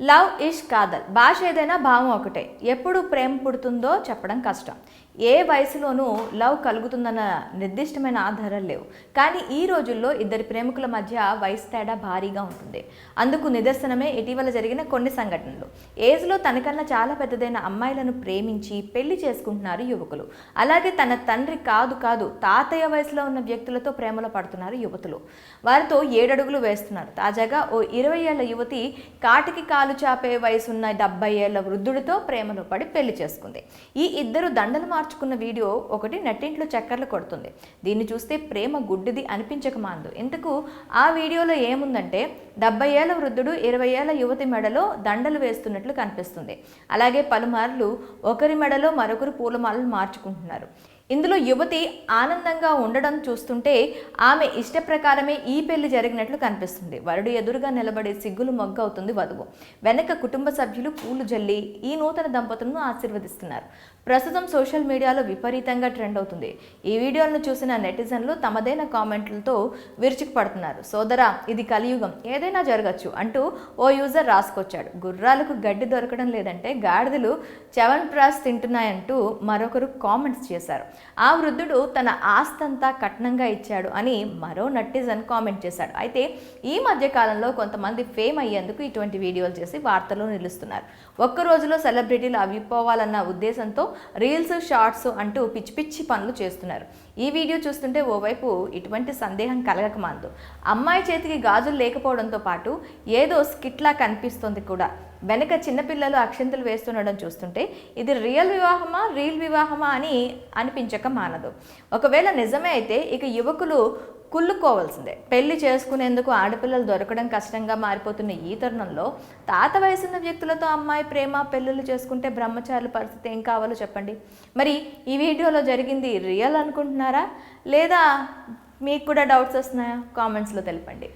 Love ఇష్ కాదల్ భాష ఏదైనా భావం ఒకటే. ఎప్పుడు ప్రేమ పుడుతుందో చెప్పడం కష్టం. ఏ వయసులోనూ లవ్ కలుగుతుందన్న నిర్దిష్టమైన ఆధారాలు లేవు. కానీ ఈ రోజుల్లో ఇద్దరి ప్రేమికుల మధ్య వయసు తేడా భారీగా ఉంటుంది. అందుకు నిదర్శనమే ఇటీవల జరిగిన కొన్ని సంఘటనలు. ఏజ్లో తనకన్నా చాలా పెద్దదైన అమ్మాయిలను ప్రేమించి పెళ్లి చేసుకుంటున్నారు యువకులు. అలాగే తన తండ్రి కాదు తాతయ్య వయసులో ఉన్న వ్యక్తులతో ప్రేమలో పడుతున్నారు యువతులు. వారితో 7 అడుగులు వేస్తున్నారు. తాజాగా ఓ 20 ఏళ్ల యువతి కాటికి కాలు చాపే వయసున్న 70 ఏళ్ల వృద్ధుడితో ప్రేమలో పడి పెళ్లి చేసుకుంది. ఈ ఇద్దరు దండలు మార్చుకున్న వీడియో ఒకటి నెట్టింట్లో చక్కర్లు కొడుతుంది. దీన్ని చూస్తే ప్రేమ గుడ్డిది అనిపించక మానదు. ఇంతకు ఆ వీడియోలో ఏముందంటే 70 ఏళ్ల వృద్ధుడు 20 ఏళ్ల యువతి మెడలో దండలు వేస్తున్నట్లు కనిపిస్తుంది. అలాగే పలుమార్లు ఒకరి మెడలో మరొకరు పూలమాలలు మార్చుకుంటున్నారు. ఇందులో యువతి ఆనందంగా ఉండడం చూస్తుంటే ఆమె ఇష్ట ప్రకారమే ఈ పెళ్లి జరిగినట్లు కనిపిస్తుంది. వరుడు ఎదురుగా నిలబడి సిగ్గులు మొగ్గవుతుంది వధువు. వెనక కుటుంబ సభ్యులు పూలు జల్లి ఈ నూతన దంపతులను ఆశీర్వదిస్తున్నారు. ప్రస్తుతం సోషల్ మీడియాలో విపరీతంగా ట్రెండ్ అవుతుంది. ఈ వీడియోలను చూసిన నెటిజన్లు తమదైన కామెంట్లతో విరుచుకుపడుతున్నారు. సోదరా, ఇది కలియుగం, ఏదైనా జరగచ్చు అంటూ ఓ యూజర్ రాసుకొచ్చాడు. గుర్రాలకు గడ్డి దొరకడం లేదంటే గాడిదలు చవన్ప్రాస్ తింటున్నాయంటూ మరొకరు కామెంట్స్ చేశారు. ఆ వృద్ధుడు తన ఆస్తంతా కట్నంగా ఇచ్చాడు అని మరో నెటిజన్ కామెంట్ చేశాడు. అయితే ఈ మధ్య కాలంలో కొంతమంది ఫేమ్ అయ్యేందుకు ఇటువంటి వీడియోలు చేసి వార్తల్లో నిలుస్తున్నారు. ఒక్క రోజులో సెలబ్రిటీలు అవిపోవాలన్న ఉద్దేశంతో రీల్స్, షార్ట్స్ అంటూ పిచ్చి పిచ్చి పనులు చేస్తున్నారు. ఈ వీడియో చూస్తుంటే ఓవైపు ఇటువంటి సందేహం కలగక మానదు. అమ్మాయి చేతికి గాజులు లేకపోవడంతో పాటు ఏదో స్కిట్లా కనిపిస్తుంది కూడా. వెనక చిన్నపిల్లలు అక్షంతలు వేస్తుండడం చూస్తుంటే ఇది రీల్ వివాహమా అని అనిపించక మానదు. ఒకవేళ నిజమే అయితే ఇక యువకులు కుళ్ళుకోవాల్సిందే. పెళ్లి చేసుకునేందుకు ఆడపిల్లలు దొరకడం కష్టంగా మారిపోతున్న ఈ తరుణంలో తాత వయసున్న వ్యక్తులతో అమ్మాయి ప్రేమ పెళ్ళిళ్ళు చేసుకుంటే బ్రహ్మచారుల పరిస్థితి ఏం కావాలో చెప్పండి. మరి ఈ వీడియోలో జరిగింది రియల్ అనుకుంటున్నారా, లేదా మీకు కూడా డౌట్స్ వస్తున్నాయా? కామెంట్స్లో తెలపండి.